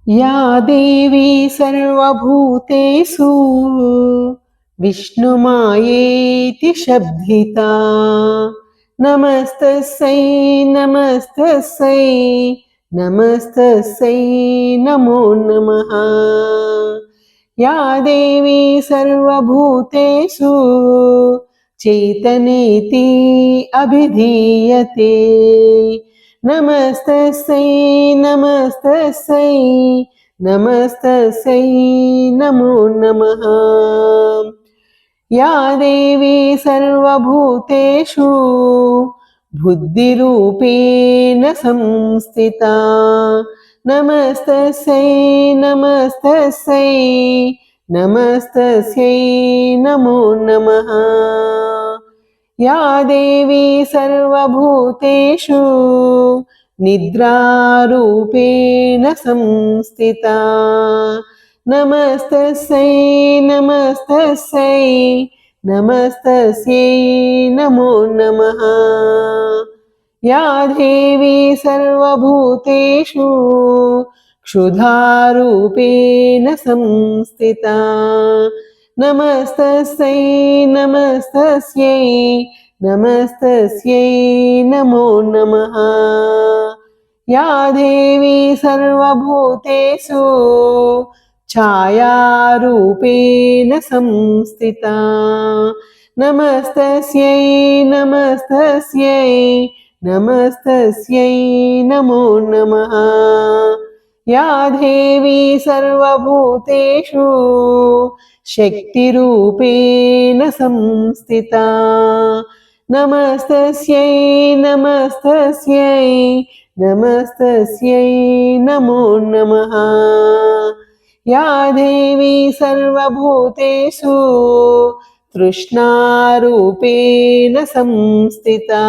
या देवी सर्वभूतेषु विष्णुमायेति शब्दिता नमस्तस्यै नमस्तस्यै नमस्तस्यै नमो नमः। या देवी सर्वभूतेषु चैतन्येति अभिधीयते नमस्तस्यै नमस्तस्यै नमस्तस्यै नमो नमः। या देवी सर्वभूतेषु बुद्धिरूपेण संस्थिता नमस्तस्यै नमस्तस्यै नमस्तस्यै नमो नमः। या देवी सर्वभूतेषु निद्रारूपेण संस्थिता नमस्तस्यै नमस्तस्यै नमस्तस्यै नमो नमः। या देवी सर्वभूतेषु क्षुधारूपेण संस्थिता नमस्तस्यै नमस्तस्यै नमस्तस्यै नमो नमः। या देवी सर्वभूतेषु छायारूपेण संस्थिता नमस्तस्यै नमस्तस्यै नमस्तस्यै नमो नमः। या देवी सर्वभूतेषु शक्तिरूपेण संस्थिता नमस्तस्यै नमस्तस्यै नमस्तस्यै नमो नमः। या देवी सर्वभूतेषु तृष्णारूपेण संस्थिता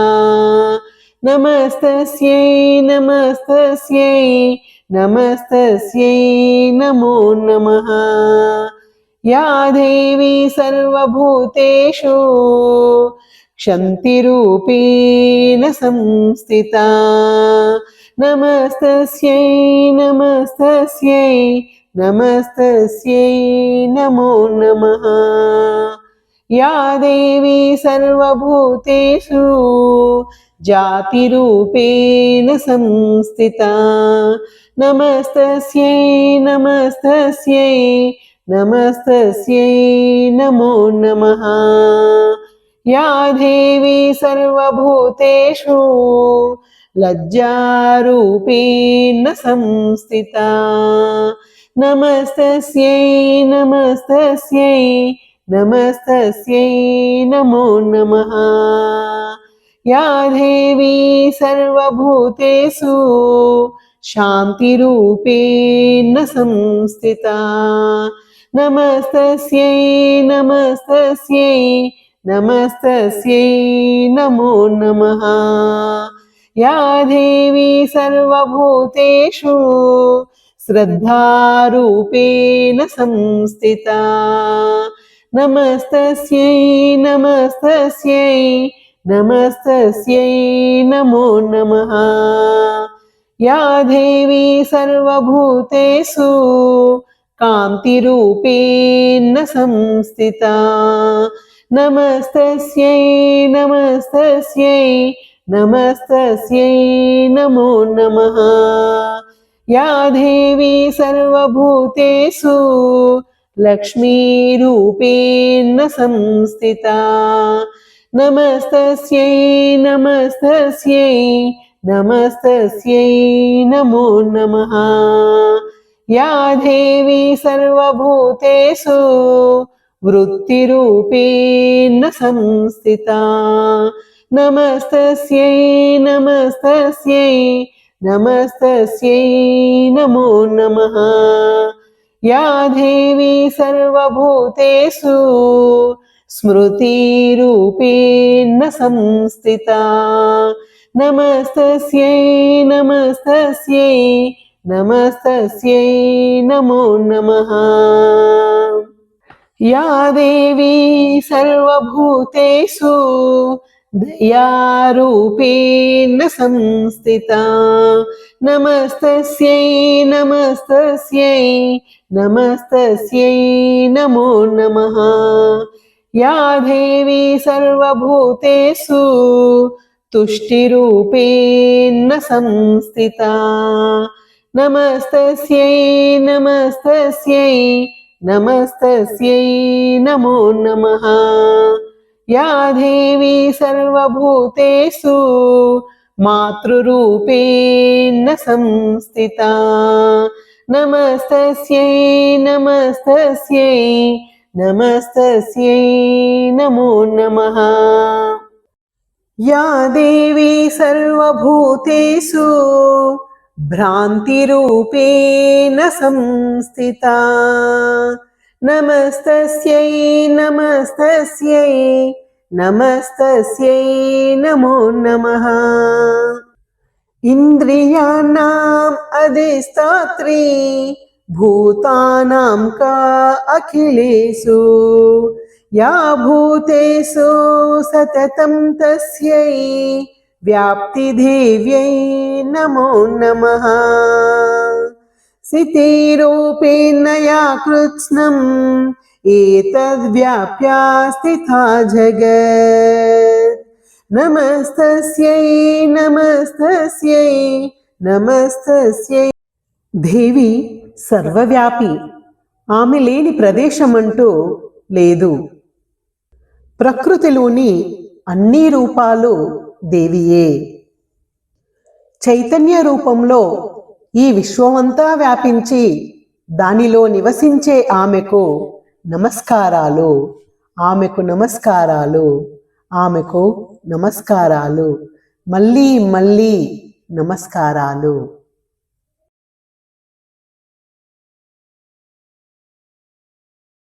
नमस्तस्यै नमस्तस्यै नमस्तस्यै नमो नमः। या देवी सर्वभूतेषु क्षन्तिरूपेण संस्थिता नमस्तस्यै नमस्तस्यै नमस्तस्यै नमो नमः। या देवी सर्वभूतेषु जातिरूपेण संस्थिता नमस्तस्यै नमस्तस्यै नमस्तस्यै नमो नमः। या देवी सर्वभूतेषु लज्जारूपेण संस्थिता नमस्तस्यै नमस्तस्यै नमस्तस्यै नमो नमः। या देवी सर्वभूतेषु शान्तिरूपेण संस्थिता नमस्तस्यै नमस्तस्यै नमस्तस्यै नमो नमः। या देवी सर्वभूतेषु श्रद्धारूपेण संस्थिता नमस्तस्यै नमस्तस्यै नमस्तस्यै नमो नमः। या देवी सर्वभूतेषु कान्तिरूपेण संस्थिता नमस्तस्यै नमस्तस्यै नमस्तस्यै नमो नमः। या देवी सर्वभूतेषु लक्ष्मीरूपेण संस्थिता नमस्तस्यै नमस्तस्यै नमस्तस्यै नमो नमः। या देवी सर्वभूतेषु वृत्तिरूपेण संस्थिता नमस्तस्यै नमस्तस्यै नमस्तस्यै नमो नमः। या देवी सर्वभूतेषु स्मृतिरूपेण संस्थिता नमस्तस्यै नमस्तस्यै नमस्तस्यै नमो नमः। या देवी सर्वभूतेषु దయారూపేణ సంస్థితా నమస్తస్యై నమస్తస్యై నమస్తస్యై నమో నమః యా దేవీ సర్వభూతేషు తుష్టిరూపేణ సంస్థితా నమస్తస్యై నమస్తస్యై నమస్తస్యై నమో నమః యా దేవీ సర్వభూతేషు మాతృరూపేణ సంస్థితా నమస్తస్యై నమస్తస్యై నమస్తస్యై నమో నమః యా దేవీ సర్వభూతేషు భ్రాంతిరూపేణ సంస్థితా నమస్తస్యై నమస్తస్యై నమస్తస్యై నమో నమః ఇంద్రియాణాం అధిష్టాత్రి భూతానాం కా అఖిలేషు యా భూతేషు సతతం తస్యై వ్యాప్తిదేవ్యై నమో నమః స్థితిరూపేణ యా కృత్స్నం ఏతద్వ్యాప్య స్థితా జగత్ నమస్తస్యై నమస్తస్యై నమస్తస్యై దేవి సర్వవ్యాపి, ఆమె లేని ప్రదేశమంటూ లేదు. ప్రకృతిలోని అన్ని రూపాలు దేవియే. చైతన్య రూపంలో ఈ విశ్వమంతా వ్యాపించి దానిలో నివసించే ఆమెకు నమస్కారాలు, ఆమెకు నమస్కారాలు, ఆమెకు నమస్కారాలు, మళ్ళీ మళ్ళీ నమస్కారాలు.